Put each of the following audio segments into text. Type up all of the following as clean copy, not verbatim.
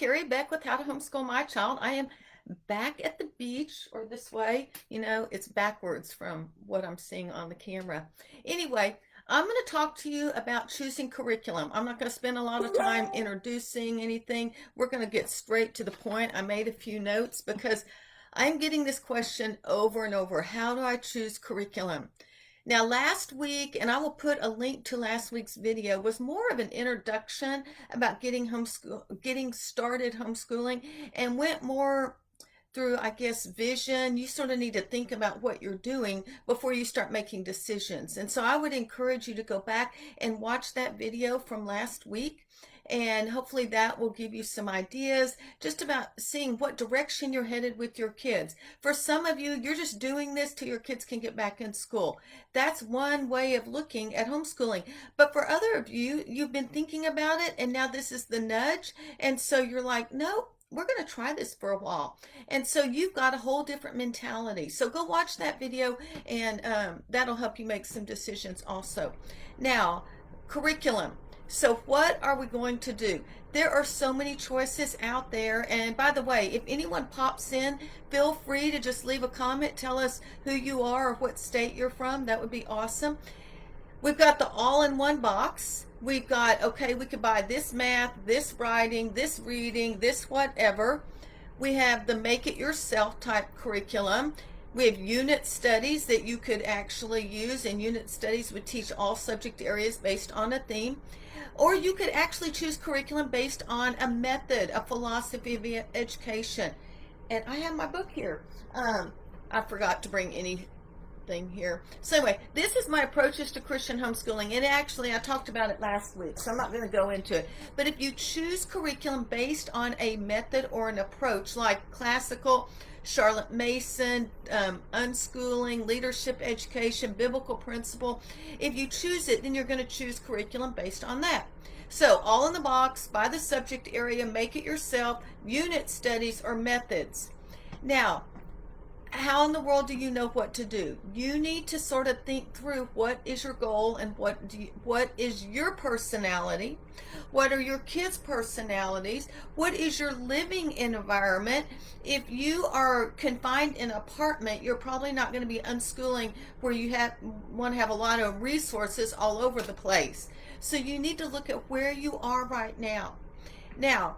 Carrie back with How to Homeschool My Child. I am back at the beach or this way. You know, it's backwards from what I'm seeing on the camera. Anyway, I'm going to talk to you about choosing curriculum. I'm not going to spend a lot of time introducing anything. We're going to get straight to the point. I made a few notes because I'm getting this question over and over. How do I choose curriculum? Now, last week, and I will put a link to last week's video, was more of an introduction about getting started homeschooling, and went more through, I guess, vision. You sort of need to think about what you're doing before you start making decisions. And so I would encourage you to go back and watch that video from last week. And hopefully that will give you some ideas just about seeing what direction you're headed with your kids. For some of you, you're just doing this till your kids can get back in school. That's one way of looking at homeschooling. But for other of you, you've been thinking about it and now this is the nudge. And so you're like, no, we're going to try this for a while. And so you've got a whole different mentality. So go watch that video and that'll help you make some decisions also. Now, curriculum. So what are we going to do? There are so many choices out there. And by the way, if anyone pops in, feel free to just leave a comment. Tell us who you are or what state you're from. That would be awesome. We've got the all-in-one box. We've got, okay, we could buy this math, this writing, this reading, this whatever. We have the make-it-yourself type curriculum. We have unit studies that you could actually use, and unit studies would teach all subject areas based on a theme. Or you could actually choose curriculum based on a method, a philosophy of education. And I have my book here. I forgot to bring anything here. So anyway, this is my approaches to Christian homeschooling. And actually, I talked about it last week, so I'm not going to go into it. But if you choose curriculum based on a method or an approach, like classical, Charlotte Mason, unschooling, leadership education, biblical principle. If you choose it, then you're going to choose curriculum based on that. So all in the box, by the subject area, make it yourself, unit studies, or methods. Now, how in the world do you know what to do? You need to sort of think through what is your goal and what is your personality? What are your kids' personalities? What is your living environment? If you are confined in an apartment, you're probably not going to be unschooling where you want to have a lot of resources all over the place. So you need to look at where you are right now. Now,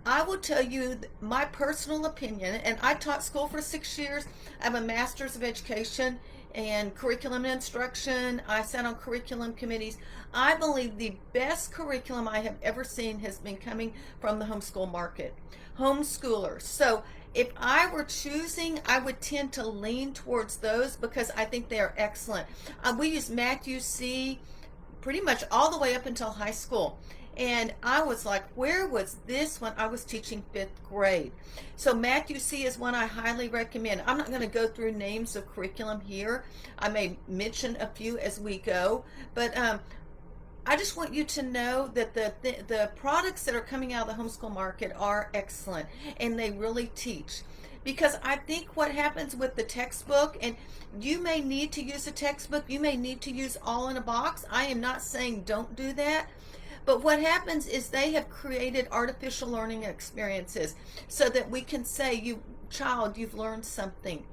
I will tell you my personal opinion, and I taught school for 6 years. I have a master's of education and curriculum and instruction. I sat on curriculum committees. I believe the best curriculum I have ever seen has been coming from the homeschool market. Homeschoolers. So if I were choosing, I would tend to lean towards those because I think they are excellent. We use Matthew C. pretty much all the way up until high school. And I was like, where was this when I was teaching 5th grade? So Matthew C. is one I highly recommend. I'm not going to go through names of curriculum here. I may mention a few as we go. But I just want you to know that the products that are coming out of the homeschool market are excellent. And they really teach. Because I think what happens with the textbook, and you may need to use a textbook. You may need to use all in a box. I am not saying don't do that. But what happens is they have created artificial learning experiences so that we can say, you've learned something.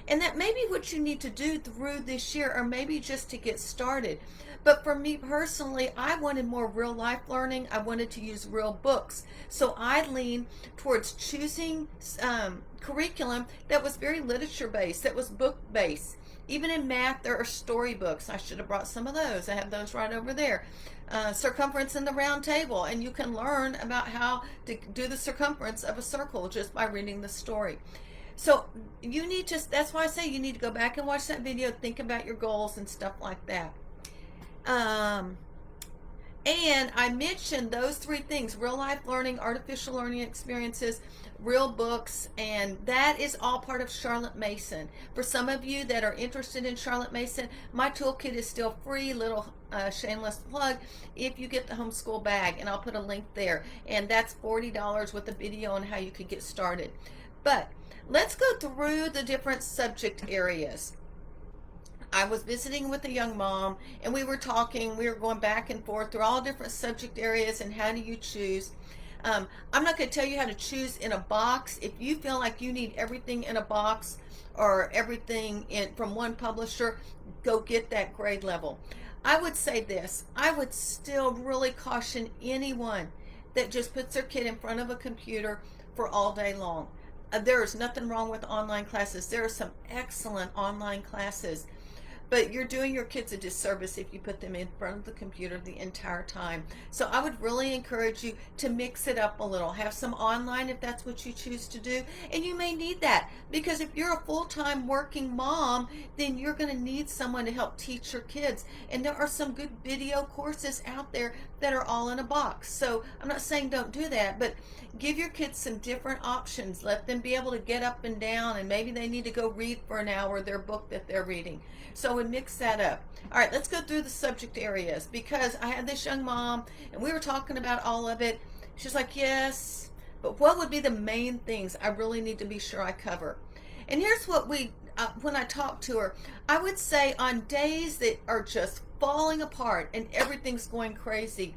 And that may be what you need to do through this year, or maybe just to get started. But for me personally, I wanted more real life learning. I wanted to use real books. So I lean towards choosing curriculum that was very literature based, that was book based. Even in math, there are storybooks. I should have brought some of those. I have those right over there. Circumference in the round table, and you can learn about how to do the circumference of a circle just by reading the story. So you need that's why I say you need to go back and watch that video, think about your goals and stuff like that. And I mentioned those 3 things: real life learning, artificial learning experiences, real books, and that is all part of Charlotte Mason. For some of you that are interested in Charlotte Mason, my toolkit is still free, little shameless plug, if you get the homeschool bag, and I'll put a link there. And that's $40 with a video on how you could get started. But let's go through the different subject areas. I was visiting with a young mom, and we were going back and forth through all different subject areas and how do you choose. I'm not going to tell you how to choose in a box. If you feel like you need everything in a box or everything from one publisher, go get that grade level. I would say this, I would still really caution anyone that just puts their kid in front of a computer for all day long. There is nothing wrong with online classes. There are some excellent online classes, but you're doing your kids a disservice if you put them in front of the computer the entire time. So I would really encourage you to mix it up a little. Have some online if that's what you choose to do. And you may need that, because if you're a full-time working mom, then you're going to need someone to help teach your kids. And there are some good video courses out there that are all in a box. So I'm not saying don't do that, but give your kids some different options. Let them be able to get up and down, and maybe they need to go read for an hour their book that they're reading. So we mix that up. All right, let's go through the subject areas, because I had this young mom and we were talking about all of it. She's like, yes, but what would be the main things I really need to be sure I cover? And here's what when I talked to her, I would say on days that are just falling apart and everything's going crazy,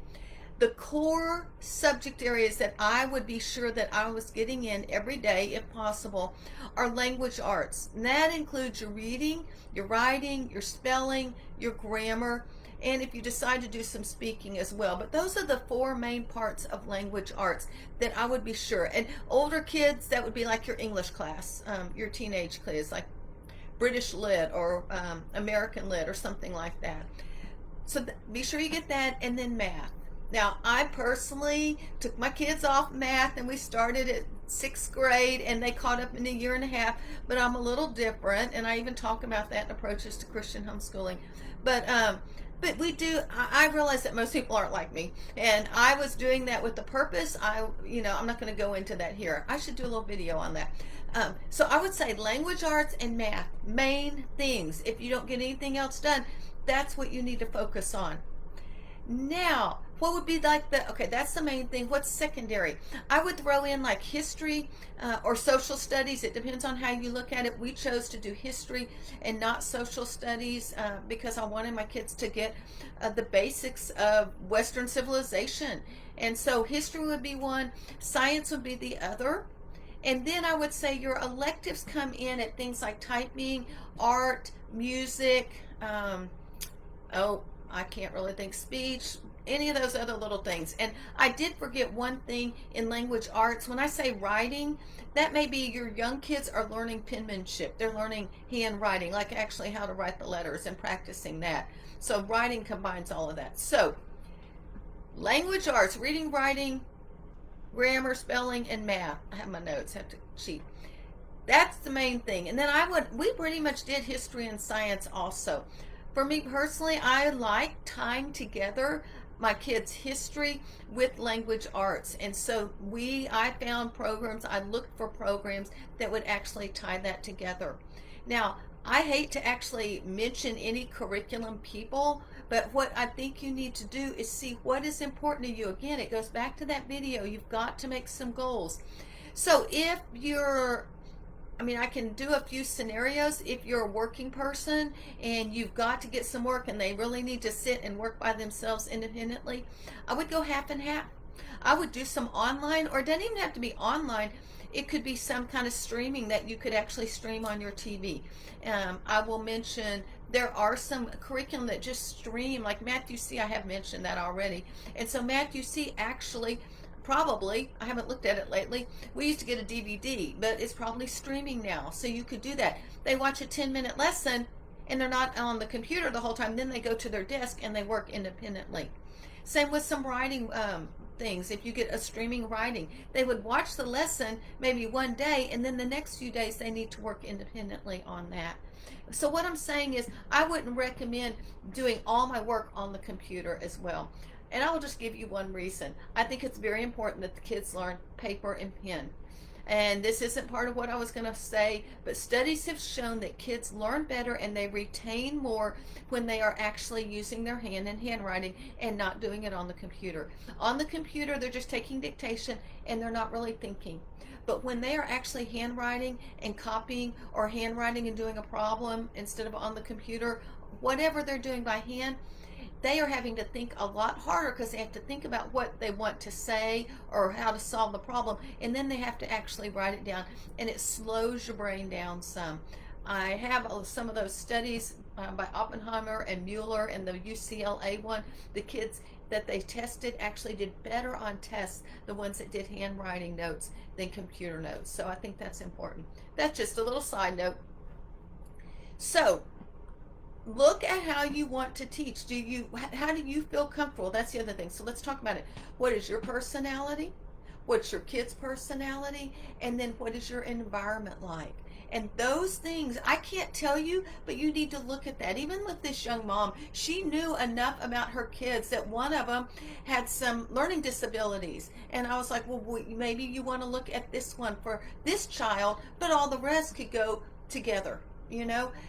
the core subject areas that I would be sure that I was getting in every day, if possible, are language arts. And that includes your reading, your writing, your spelling, your grammar, and if you decide to do some speaking as well. But those are the four main parts of language arts that I would be sure. And older kids, that would be like your English class, your teenage class, like British Lit or American Lit or something like that. So be sure you get that, and then math. Now, I personally took my kids off math, and we started at 6th grade, and they caught up in a year and a half, but I'm a little different, and I even talk about that in Approaches to Christian Homeschooling. But we do, I realize that most people aren't like me, and I was doing that with the purpose. I'm not going to go into that here. I should do a little video on that. So I would say language arts and math, main things. If you don't get anything else done, that's what you need to focus on. Now, what would be like okay, that's the main thing. What's secondary? I would throw in like history or social studies. It depends on how you look at it. We chose to do history and not social studies because I wanted my kids to get the basics of Western civilization. And so history would be one, science would be the other. And then I would say your electives come in at things like typing, art, music, I can't really think, speech, any of those other little things. And I did forget one thing in language arts. When I say writing, that may be your young kids are learning penmanship. They're learning handwriting, like actually how to write the letters and practicing that. So writing combines all of that. So language arts, reading, writing, grammar, spelling, and math. I have my notes, I have to cheat. That's the main thing. And then we pretty much did history and science also. For me personally, I like tying together my kids' history with language arts. And so I found programs, I looked for programs that would actually tie that together. Now, I hate to actually mention any curriculum people, but what I think you need to do is see what is important to you. Again, it goes back to that video. You've got to make some goals. So if I can do a few scenarios. If you're a working person and you've got to get some work and they really need to sit and work by themselves independently, I would go half and half. I would do some online, or it doesn't even have to be online. It could be some kind of streaming that you could actually stream on your TV. I will mention there are some curriculum that just stream, like Matthew C. I have mentioned that already. And so Matthew C. actually probably, I haven't looked at it lately, we used to get a DVD, but it's probably streaming now, so you could do that. They watch a 10-minute lesson and they're not on the computer the whole time, then they go to their desk and they work independently. Same with some writing things. If you get a streaming writing, they would watch the lesson maybe one day, and then the next few days they need to work independently on that. So what I'm saying is I wouldn't recommend doing all my work on the computer as well. And I will just give you one reason. I think it's very important that the kids learn paper and pen. And this isn't part of what I was going to say, but studies have shown that kids learn better and they retain more when they are actually using their hand and handwriting and not doing it on the computer. On the computer, they're just taking dictation and they're not really thinking. But when they are actually handwriting and copying, or handwriting and doing a problem instead of on the computer, whatever they're doing by hand, they are having to think a lot harder because they have to think about what they want to say or how to solve the problem, and then they have to actually write it down, and it slows your brain down some. I have some of those studies by Oppenheimer and Mueller and the UCLA one. The kids that they tested actually did better on tests, the ones that did handwriting notes, than computer notes. So I think that's important. That's just a little side note. So look at how you want to teach. How do you feel comfortable? That's the other thing. So let's talk about it. What is your personality? What's your kid's personality? And then what is your environment like? And those things, I can't tell you, but you need to look at that. Even with this young mom, she knew enough about her kids that one of them had some learning disabilities. And I was like, well, maybe you want to look at this one for this child, but all the rest could go together.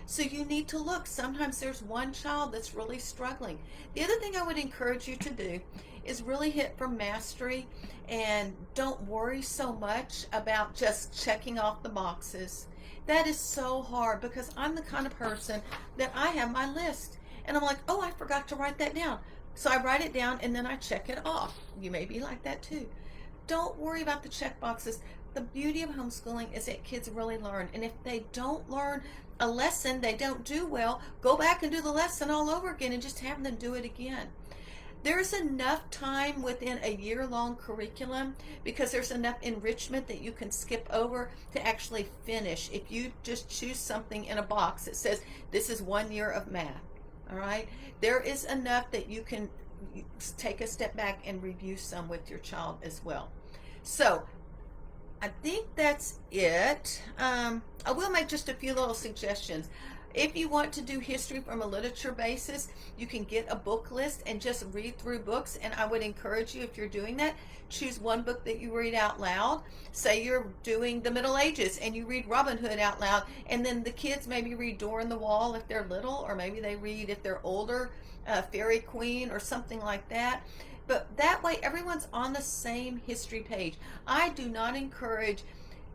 So you need to look. Sometimes there's one child that's really struggling. The other thing I would encourage you to do is really hit for mastery, and don't worry so much about just checking off the boxes. That is so hard, because I'm the kind of person that I have my list and I'm like, oh, I forgot to write that down. So I write it down and then I check it off. You may be like that too. Don't worry about the check boxes. The beauty of homeschooling is that kids really learn. And if they don't learn a lesson, they don't do well, go back and do the lesson all over again and just have them do it again. There's enough time within a year-long curriculum, because there's enough enrichment that you can skip over to actually finish. If you just choose something in a box that says this is 1 year of math, all right, there is enough that you can take a step back and review some with your child as well. So I think that's it. I will make just a few little suggestions. If you want to do history from a literature basis, you can get a book list and just read through books. And I would encourage you, if you're doing that, choose one book that you read out loud. Say you're doing the Middle Ages and you read Robin Hood out loud, and then the kids maybe read Door in the Wall if they're little, or maybe they read, if they're older, Fairy Queen or something like that. But that way everyone's on the same history page. I do not encourage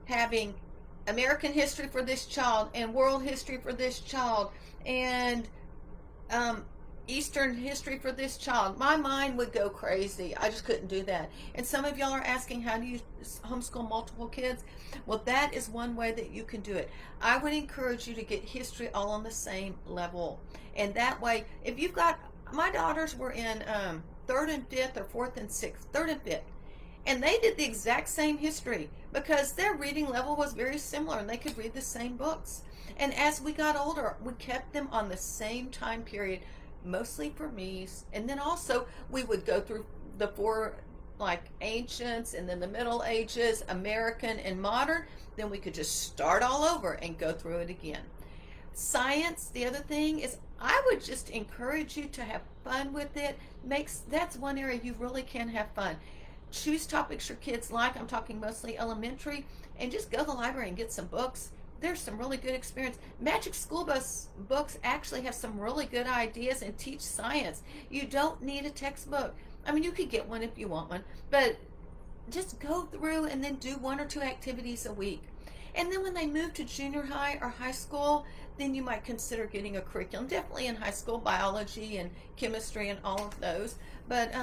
having American history for this child and world history for this child and Eastern history for this child. My mind would go crazy. I just couldn't do that. And some of y'all are asking, how do you homeschool multiple kids? Well, that is one way that you can do it. I would encourage you to get history all on the same level. And that way, if you've got, my daughters were in 3rd and 5th or 4th and 6th, 3rd and 5th. And they did the exact same history because their reading level was very similar and they could read the same books. And as we got older, we kept them on the same time period, mostly for me. And then also we would go through the 4 like ancients, and then the Middle Ages, American and modern. Then we could just start all over and go through it again. Science, the other thing is, I would just encourage you to have fun with it. That's one area you really can have fun. Choose topics your kids like. I'm talking mostly elementary, and just go to the library and get some books. There's some really good experience. Magic School Bus books actually have some really good ideas and teach science. You don't need a textbook. I mean, you could get one if you want one, but just go through and then do 1 or 2 activities a week. And then when they move to junior high or high school, then you might consider getting a curriculum. Definitely in high school, biology and chemistry and all of those. But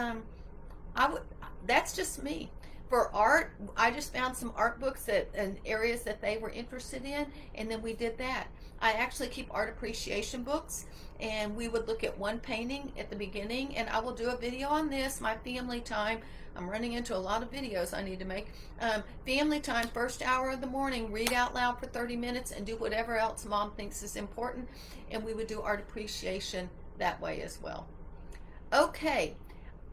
that's just me. For art, I just found some art books and areas that they were interested in, and then we did that. I actually keep art appreciation books, and we would look at one painting at the beginning, and I will do a video on this, my family time. I'm running into a lot of videos I need to make. Family time, first hour of the morning, read out loud for 30 minutes and do whatever else mom thinks is important, and we would do art appreciation that way as well. Okay.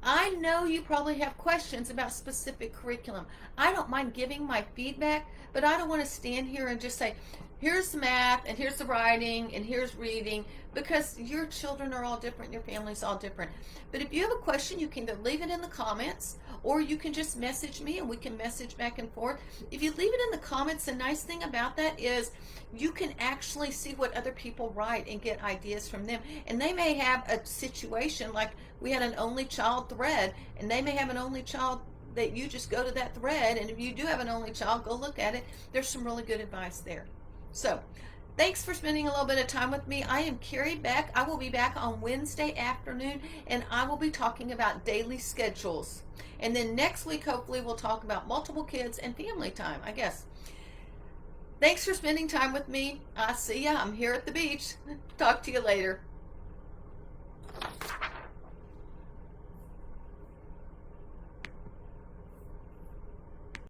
I know you probably have questions about specific curriculum. I don't mind giving my feedback, but I don't want to stand here and just say, here's the math, and here's the writing, and here's reading, because your children are all different, your family's all different. But if you have a question, you can either leave it in the comments, or you can just message me, and we can message back and forth. If you leave it in the comments, the nice thing about that is you can actually see what other people write and get ideas from them. And they may have a situation like we had an only child thread, and they may have an only child that you just go to that thread, and if you do have an only child, go look at it. There's some really good advice there. So Thanks for spending a little bit of time with me. I am Carrie Beck. I will be back on Wednesday afternoon, and I will be talking about daily schedules. And then next week, hopefully, we'll talk about multiple kids and family time, I guess. Thanks for spending time with me. I see ya. I'm here at the beach. Talk to you later.